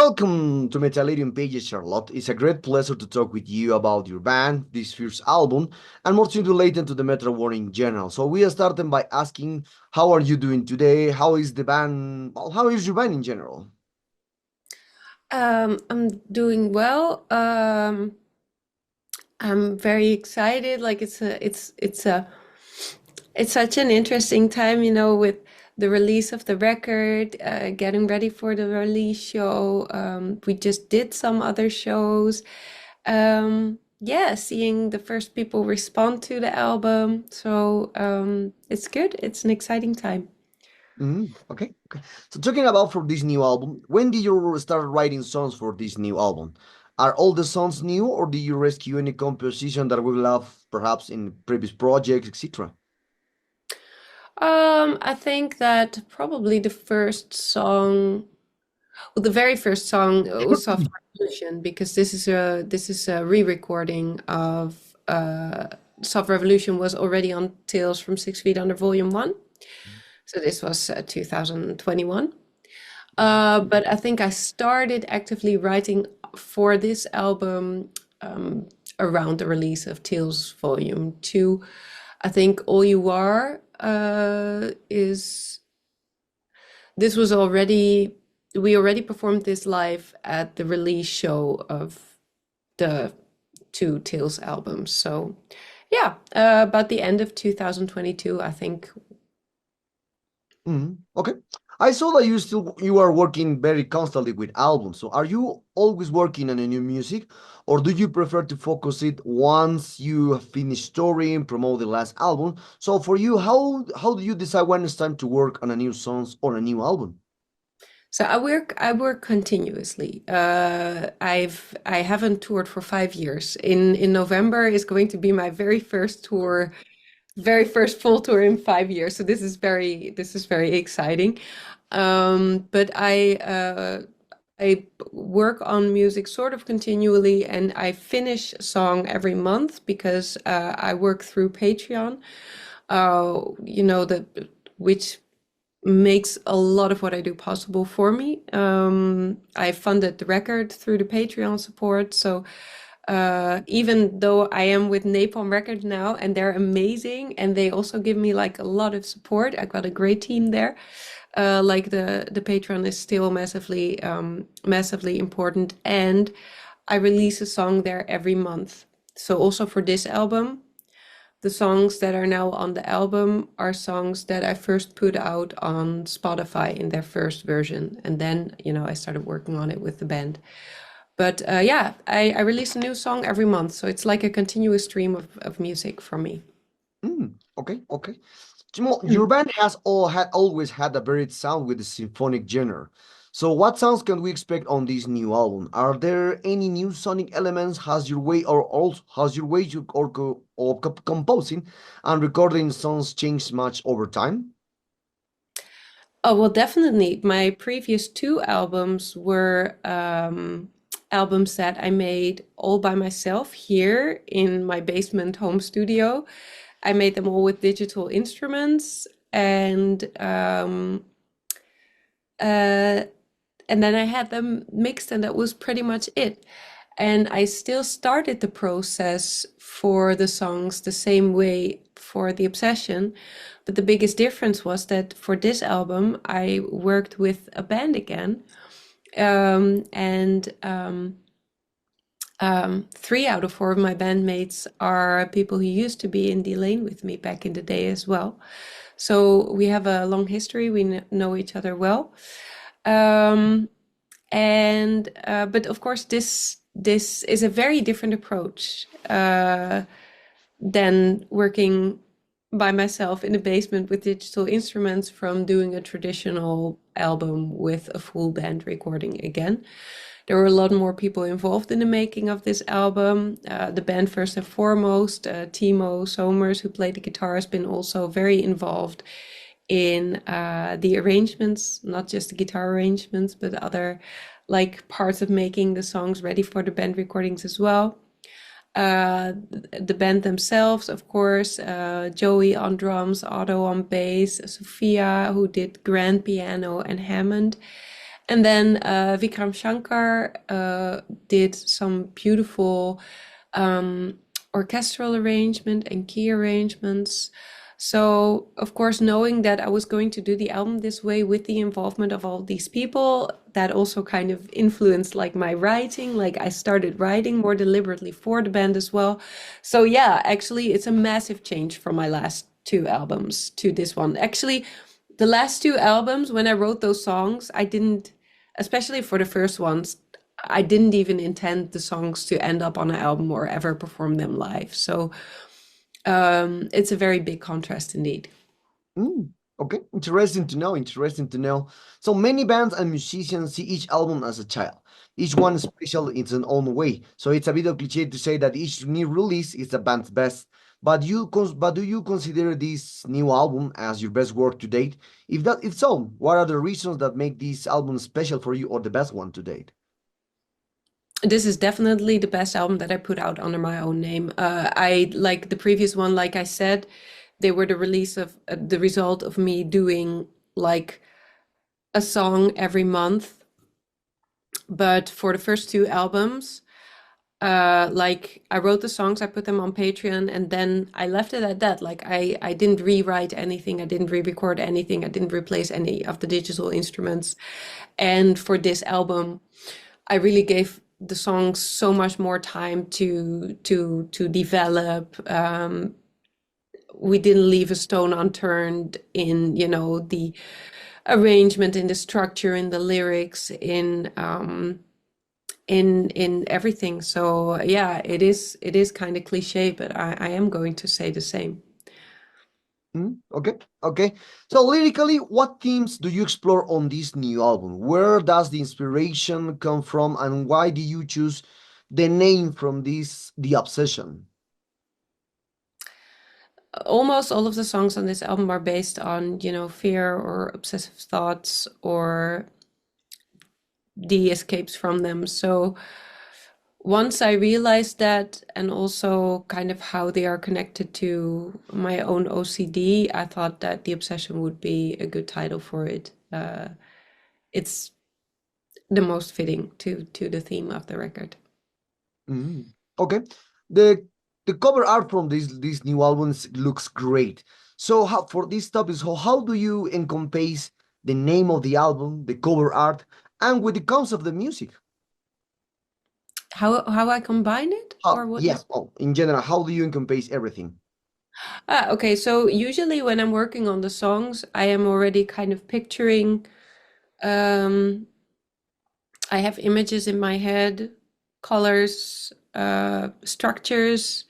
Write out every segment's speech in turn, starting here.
Welcome to Metallidium Pages, Charlotte. It's a great pleasure to talk with you about your band, this first album, and more to related to the metal world in general. So we are starting by asking, how are you doing today? How is the band? Well, how is your band in general? I'm doing well. I'm very excited. Like it's such an interesting time, with the release of the record, getting ready for the release show. We just did some other shows. Yeah, seeing the first people respond to the album. So it's good. It's an exciting time. Okay. So talking about for this new album, when did you start writing songs for this new album? Are all the songs new, or did you rescue any composition that we love, perhaps in previous projects, etc.? I think that probably the first song. Well, the very first song was Soft Revolution because this is a re-recording of Soft Revolution was already on Tales from 6 Feet Under Volume 1. So this was 2021. But I think I started actively writing for this album around the release of Tales Volume 2. I think All You Are is this was already we already performed this live at the release show of the two Tales albums. So yeah, about the end of 2022, I think. Okay. I saw that you are working very constantly with albums. So are you always working on a new music, or do you prefer to focus it once you have finished touring, promote the last album? So for you, how do you decide when it's time to work on a new songs or a new album? So I work continuously. I haven't toured for 5 years. In November is going to be my very first tour, very first full tour in 5 years. So this is very exciting. But I work on music sort of continually, and I finish a song every month because I work through Patreon. The which makes a lot of what I do possible for me. I funded the record through the Patreon support, so even though I am with Napalm Records now and they're amazing and they also give me like a lot of support, I got a great team there. Like the Patreon is still massively important, and I release a song there every month. So also for this album, the songs that are now on the album are songs that I first put out on Spotify in their first version, and then I started working on it with the band. But yeah, I release a new song every month, so it's like a continuous stream of music for me. Okay. Timo, your band has always had a varied sound with the symphonic genre. So what sounds can we expect on this new album? Are there any new sonic elements? Has your way or also has your way you or composing and recording songs changed much over time? Oh, well, definitely. My previous two albums were albums that I made all by myself here in my basement home studio. I made them all with digital instruments, uh, and then I had them mixed, and that was pretty much it. And I still started the process for the songs the same way for The Obsession. But the biggest difference was that for this album, I worked with a band again. And 3 out of 4 of my bandmates are people who used to be in the lane with me back in the day as well. So we have a long history. We know each other well. Um, and but of course, this is a very different approach than working by myself in the basement with digital instruments from doing a traditional album with a full band recording again. There were a lot more people involved in the making of this album. The band, first and foremost, Timo Somers, who played the guitar, has been also very involved in the arrangements, not just the guitar arrangements, but other like parts of making the songs ready for the band recordings as well. The band themselves, of course, Joey on drums, Otto on bass, Sophia, who did grand piano and Hammond, And then Vikram Shankar did some beautiful orchestral arrangement and key arrangements. So, of course, knowing that I was going to do the album this way with the involvement of all these people, that also kind of influenced like my writing. Like I started writing more deliberately for the band as well. So yeah, actually, it's a massive change from my last two albums to this one. Actually, the last two albums, when I wrote those songs, I didn't, especially for the first ones, I didn't even intend the songs to end up on an album or ever perform them live. So it's a very big contrast indeed. Mm, okay, interesting to know. Interesting to know. So many bands and musicians see each album as a child, each one special in its own way. So it's a bit of cliche to say that each new release is the band's best. But do you consider this new album as your best work to date? If so, what are the reasons that make this album special for you or the best one to date? This is definitely the best album that I put out under my own name. I like the previous one, like I said, they were the release of the result of me doing like a song every month. But for the first two albums, like I wrote the songs, I put them on Patreon, and then I left it at that. Like I didn't rewrite anything, I didn't re-record anything, I didn't replace any of the digital instruments. And for this album, I really gave the songs so much more time to develop. We didn't leave a stone unturned in, you know, the arrangement, in the structure, in the lyrics, in everything. So yeah, it is kind of cliche, but I am going to say the same. Okay, okay. So lyrically, what themes do you explore on this new album? Where does the inspiration come from, and why do you choose the name from this, The Obsession? Almost all of the songs on this album are based on, you know, fear or obsessive thoughts or the escapes from them. So once I realized that, and also kind of how they are connected to my own OCD, I thought that The Obsession would be a good title for it. It's the most fitting to the theme of the record. Okay. The the cover art from these new albums looks great. So for this topic, so how do you encompass the name of the album, the cover art, and with the concept of the music? How I combine it, or How, what? yes, oh, in general, how do you encompass everything? Okay, so usually when I'm working on the songs, I am already kind of picturing, um, I have images in my head, colors, structures.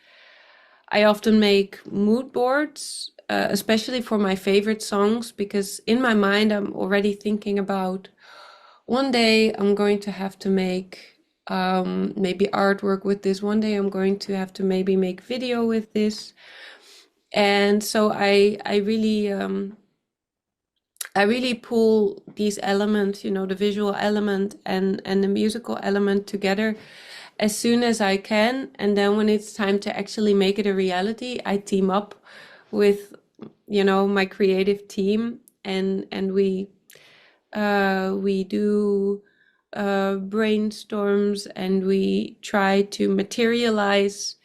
I often make mood boards, especially for my favorite songs, because in my mind, I'm already thinking about one day I'm going to have to make maybe artwork with this. One day I'm going to have to maybe make video with this. And so I really pull these elements, you know, the visual element and the musical element together as soon as I can. And then when it's time to actually make it a reality, I team up with, you know, my creative team, and we do brainstorms, and we try to materialize,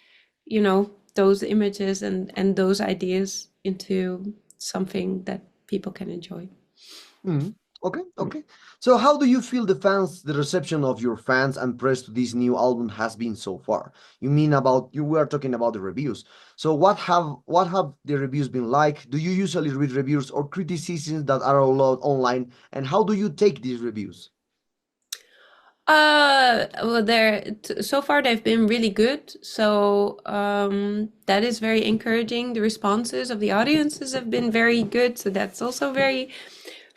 you know, those images and those ideas into something that people can enjoy. Mhm. Okay, okay. So how do you feel the reception of your fans and press to this new album has been so far? You were talking about the reviews. So what have the reviews been like? Do you usually read reviews or criticisms that are allowed online? And how do you take these reviews? Well, so far they've been really good. So that is very encouraging. The responses of the audiences have been very good. So that's also very,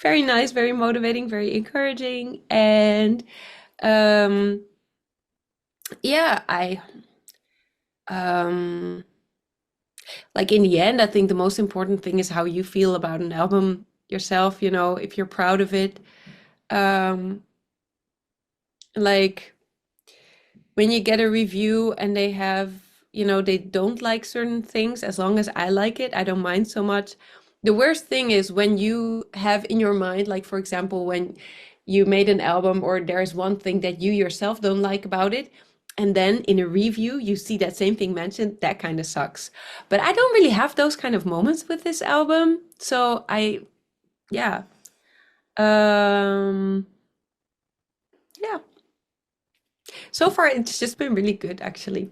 very nice, very motivating, very encouraging. And um, yeah, um, like in the end, I think the most important thing is how you feel about an album yourself. You know, if you're proud of it. Um, like when you get a review and they have, you know, they don't like certain things, as long as I like it, I don't mind so much. The worst thing is when you have in your mind, like for example, when you made an album or there is one thing that you yourself don't like about it, and then in a review you see that same thing mentioned, that kind of sucks. But I don't really have those kind of moments with this album. So yeah. Um, yeah. So far it's just been really good actually.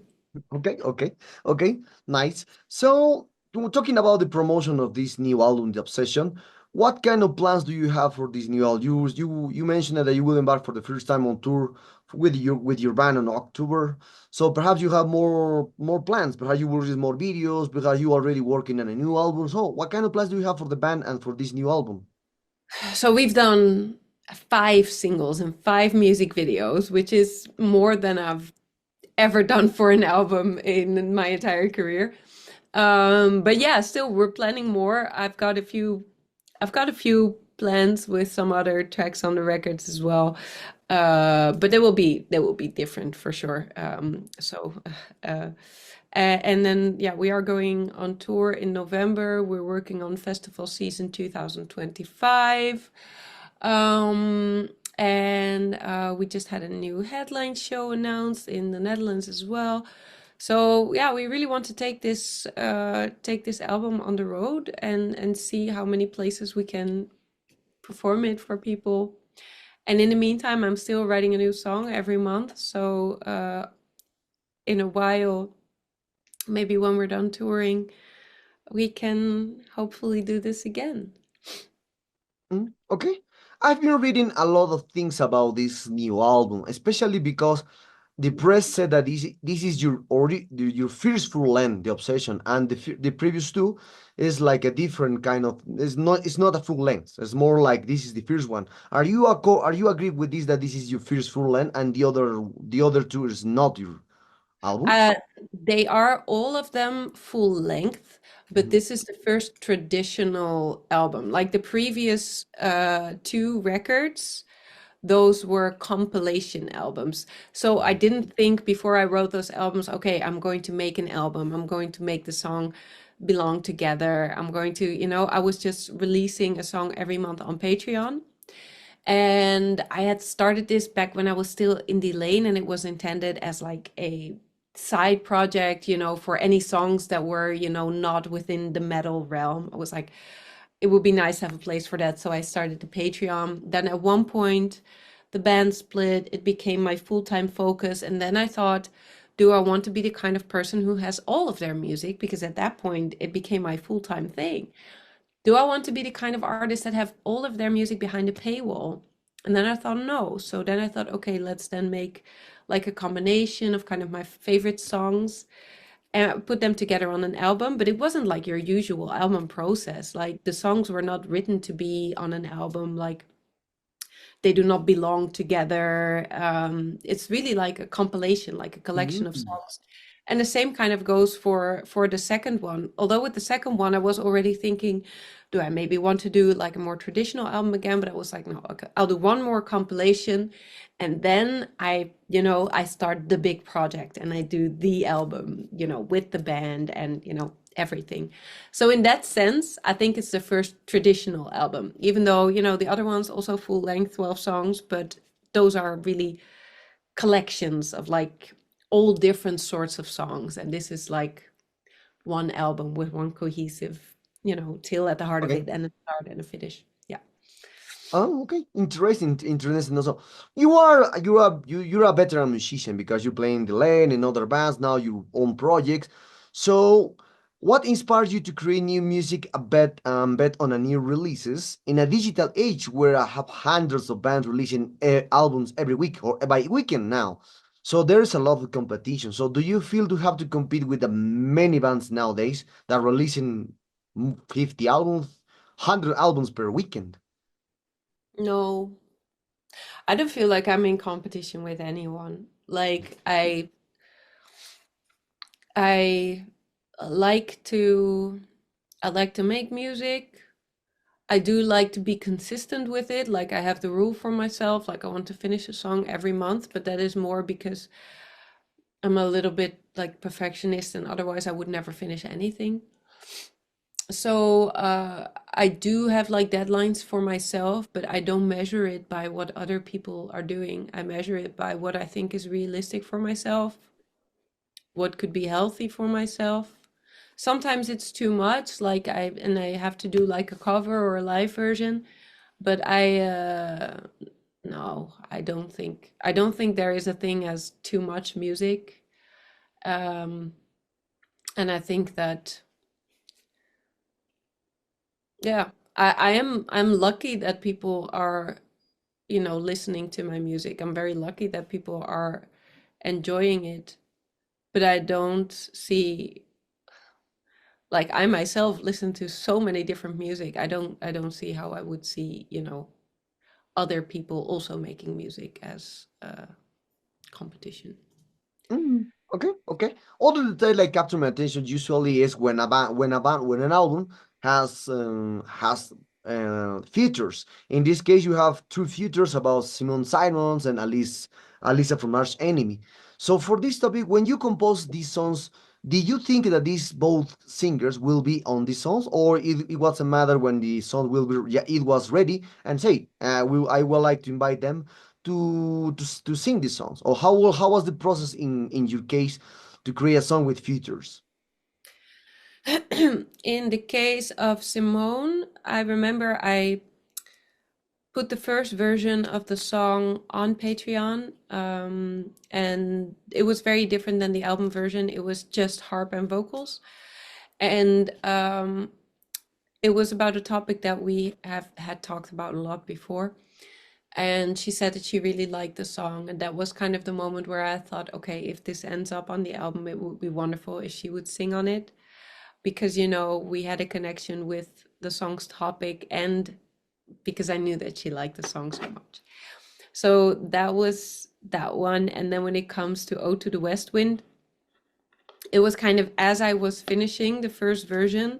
Okay, okay, okay, nice. So, talking about the promotion of this new album, The Obsession, what kind of plans do you have for this new album? You mentioned that you will embark for the first time on tour with your band in October. So perhaps you have more plans. Perhaps you will release more videos. Perhaps you are already working on a new album. So, what kind of plans do you have for the band and for this new album? So we've done 5 singles and 5 music videos, which is more than I've ever done for an album in my entire career. But yeah, still we're planning more. I've got a few plans with some other tracks on the records as well. But they will be different for sure. Uh, and then yeah, we are going on tour in November. We're working on festival season 2025. And we just had a new headline show announced in the Netherlands as well. So yeah, we really want to take this album on the road and see how many places we can perform it for people. And in the meantime, I'm still writing a new song every month. So in a while, maybe when we're done touring, we can hopefully do this again. Okay. I've been reading a lot of things about this new album, especially because the press said that this is your first full length, The Obsession, and the previous two is like a different kind of. It's not a full length. It's more like this is the first one. Are you agree with this that this is your first full length and the other two is not your albums? Uh, they are all of them full length, but Mhm. this is the first traditional album. Like the previous 2 records, those were compilation albums. So I didn't think before I wrote those albums, okay, I'm going to make an album. I'm going to make the song belong together. I'm going to, I was just releasing a song every month on Patreon. And I had started this back when I was still in the lane, and it was intended as like a side project, for any songs that were, not within the metal realm. I was like, it would be nice to have a place for that. So I started the Patreon. Then at one point, the band split. It became my full-time focus. And then I thought, do I want to be the kind of person who has all of their music? Because at that point, it became my full-time thing. Do I want to be the kind of artist that have all of their music behind a paywall? And then I thought, no. So then I thought, okay, let's then make like a combination of kind of my favorite songs and put them together on an album. But it wasn't like your usual album process. Like the songs were not written to be on an album. Like they do not belong together. It's really like a compilation, like a collection of Mm. songs. And the same kind of goes for the second one. Although with the second one, I was already thinking, do I maybe want to do like a more traditional album again? But I was like, no, okay, I'll do one more compilation, and then I start the big project and I do the album, with the band and everything. So in that sense, I think it's the first traditional album, even though, the other one's also full length, 12 songs, but those are really collections of like all different sorts of songs. And this is like one album with one cohesive, tale at the heart of Okay. it and a start and a finish. Yeah. Oh, okay. Interesting. Also, you're a veteran musician because you're playing the lane in other bands now, your own projects. So, what inspires you to create new music? Bet on a new releases in a digital age where I have hundreds of bands releasing albums every week or by weekend now. So there's a lot of competition. So do you feel to have to compete with the many bands nowadays that are releasing 50 albums, 100 albums per weekend? No, I don't feel like I'm in competition with anyone. Like I like to I like to make music. I do like to be consistent with it. Like I have the rule for myself, like I want to finish a song every month, but that is more because I'm a little bit like perfectionist and otherwise I would never finish anything. So I do have like deadlines for myself, but I don't measure it by what other people are doing. I measure it by what I think is realistic for myself, what could be healthy for myself. Sometimes it's too much, like I have to do like a cover or a live version, but no, I don't think there is a thing as too much music. Um, and I think that yeah, I'm lucky that people are, you know, listening to my music. I'm very lucky that people are enjoying it, but I don't see like I myself listen to so many different music. I don't see how I would see, you know, other people also making music as a competition. Mm, okay, okay. Other detail like capture my attention usually is when an album has features. In this case, you have two features about Simon Simons and Alisa from Arch Enemy. So for this topic, when you compose these songs, did you think that these both singers will be on these songs, or it was a matter when the song will be yeah it was ready and say I would like to invite them to sing these songs, or how was the process in your case to create a song with features? In the case of Simone, I remember I put the first version of the song on Patreon, and it was very different than the album version. It was just harp and vocals, and it was about a topic that we have had talked about a lot before. And she said that she really liked the song, and that was kind of the moment where I thought, okay, if this ends up on the album, it would be wonderful if she would sing on it, because you know we had a connection with the song's topic, and because I knew that she liked the song so much. So that was that one. And then when it comes to Ode to the West Wind, it was kind of as I was finishing the first version,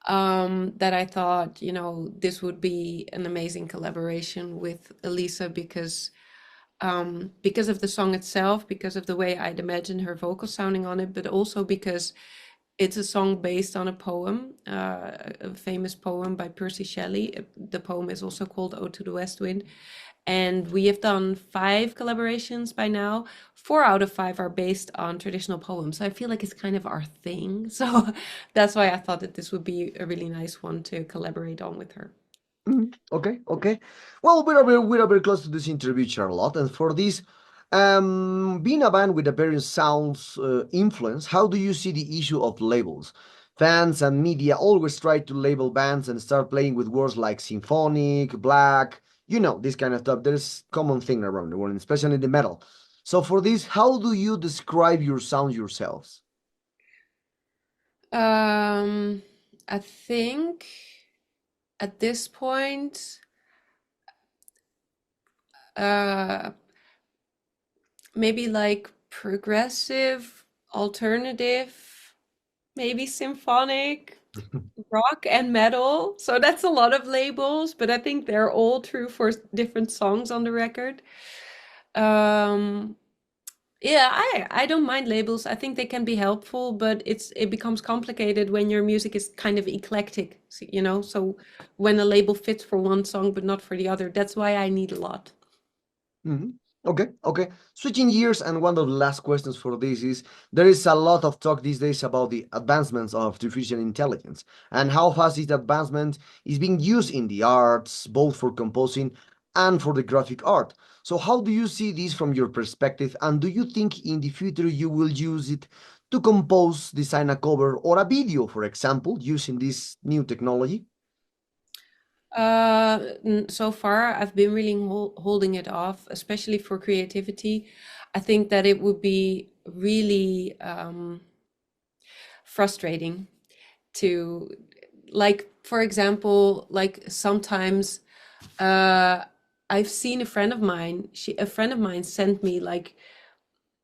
that I thought, you know, this would be an amazing collaboration with Elisa because of the song itself, because of the way I'd imagine her vocal sounding on it, but also because it's a song based on a poem, a famous poem by Percy Shelley. The poem is also called Ode to the West Wind. And we have done 5 collaborations by now. 4 out of 5 are based on traditional poems. So I feel like it's kind of our thing. So that's why I thought that this would be a really nice one to collaborate on with her. Okay, okay. Well, we're very close to this interview, Charlotte, and for this, being a band with a very sounds influence, how do you see the issue of labels? Fans and media always try to label bands and start playing with words like symphonic, black, this kind of stuff. There's common thing around the world, especially in the metal. So for this, how do you describe your sound yourselves? Um, I think at this point, uh, maybe like progressive, alternative, maybe symphonic, rock and metal. So that's a lot of labels, but I think they're all true for different songs on the record. Um, yeah, I don't mind labels. I think they can be helpful, but it becomes complicated when your music is kind of eclectic, you know? So when a label fits for one song but not for the other, that's why I need a lot. Mhm. Okay, okay. Switching gears, and one of the last questions for this is there is a lot of talk these days about the advancements of artificial intelligence and how fast this advancement is being used in the arts, both for composing and for the graphic art. So, how do you see this from your perspective? And do you think in the future you will use it to compose, design a cover or a video, for example, using this new technology? So far, I've been really holding it off, especially for creativity. I think that it would be really frustrating to, like, for example, like sometimes I've seen a friend of mine sent me like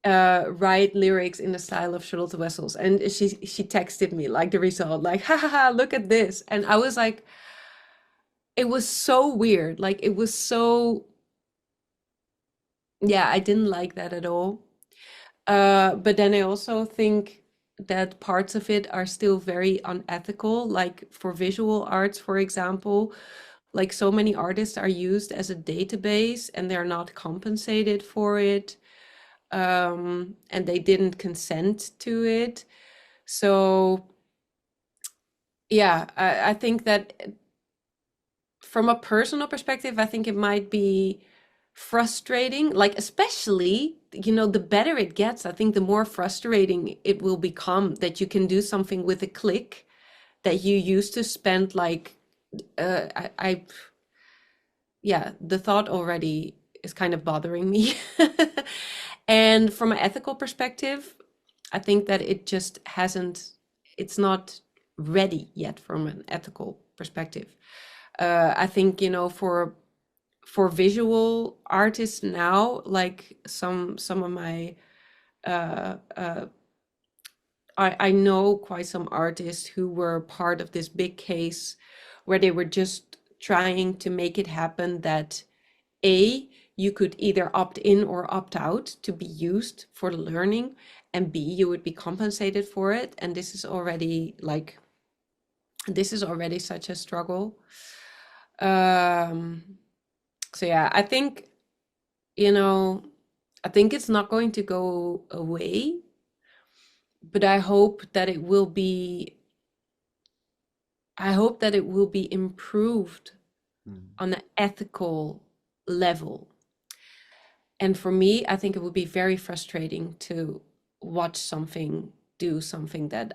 write lyrics in the style of Charlotte Wessels, and she texted me like the result, like, ha ha ha, look at this. And I was like, it was so weird. Like it was so, yeah, I didn't like that at all. But then I also think that parts of it are still very unethical, like for visual arts, for example. Like so many artists are used as a database and they're not compensated for it, and they didn't consent to it. So yeah, I think that from a personal perspective, I think it might be frustrating, like especially, the better it gets, I think the more frustrating it will become that you can do something with a click that you used to spend like yeah, the thought already is kind of bothering me. And from an ethical perspective, I think that it's not ready yet from an ethical perspective. I think, for visual artists now, like some of my I know quite some artists who were part of this big case where they were just trying to make it happen that A, you could either opt in or opt out to be used for learning, and B, you would be compensated for it. And this is already such a struggle. Um, so yeah, you know, I think it's not going to go away, but I hope that it will be improved Mm. on an ethical level. And for me, I think it would be very frustrating to watch do something that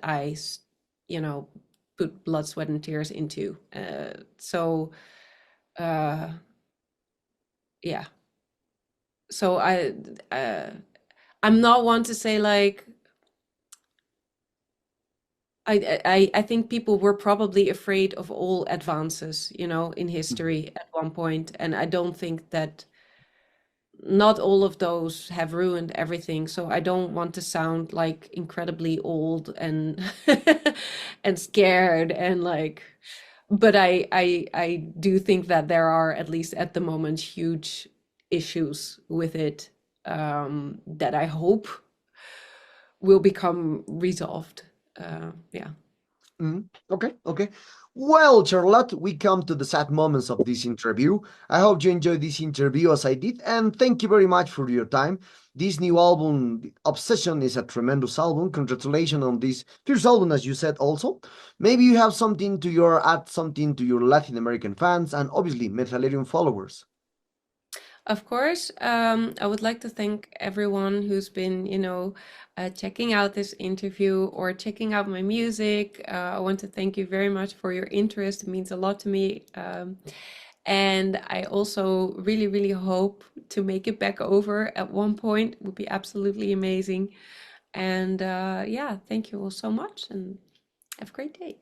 you know, put blood, sweat, and tears into. So, uh, yeah. So uh, I'm not one to say like, I think people were probably afraid of all advances, in Mhm. history at one point, and I don't think that not all of those have ruined everything. So I don't want to sound like incredibly old and and scared and like, but I do think that there are, at least at the moment, huge issues with it, that I hope will become resolved. Yeah. Mhm. Okay, okay. Well, Charlotte, we come to the sad moments of this interview. I hope you enjoyed this interview as I did, and thank you very much for your time. This new album, Obsession, is a tremendous album. Congratulations on this first album, as you said also. Maybe you have add something to your Latin American fans and obviously Metallarium followers. Of course, I would like to thank everyone who's been, checking out this interview or checking out my music. I want to thank you very much for your interest. It means a lot to me. And I also really, really hope to make it back over at one point. It would be absolutely amazing. And yeah, thank you all so much and have a great day.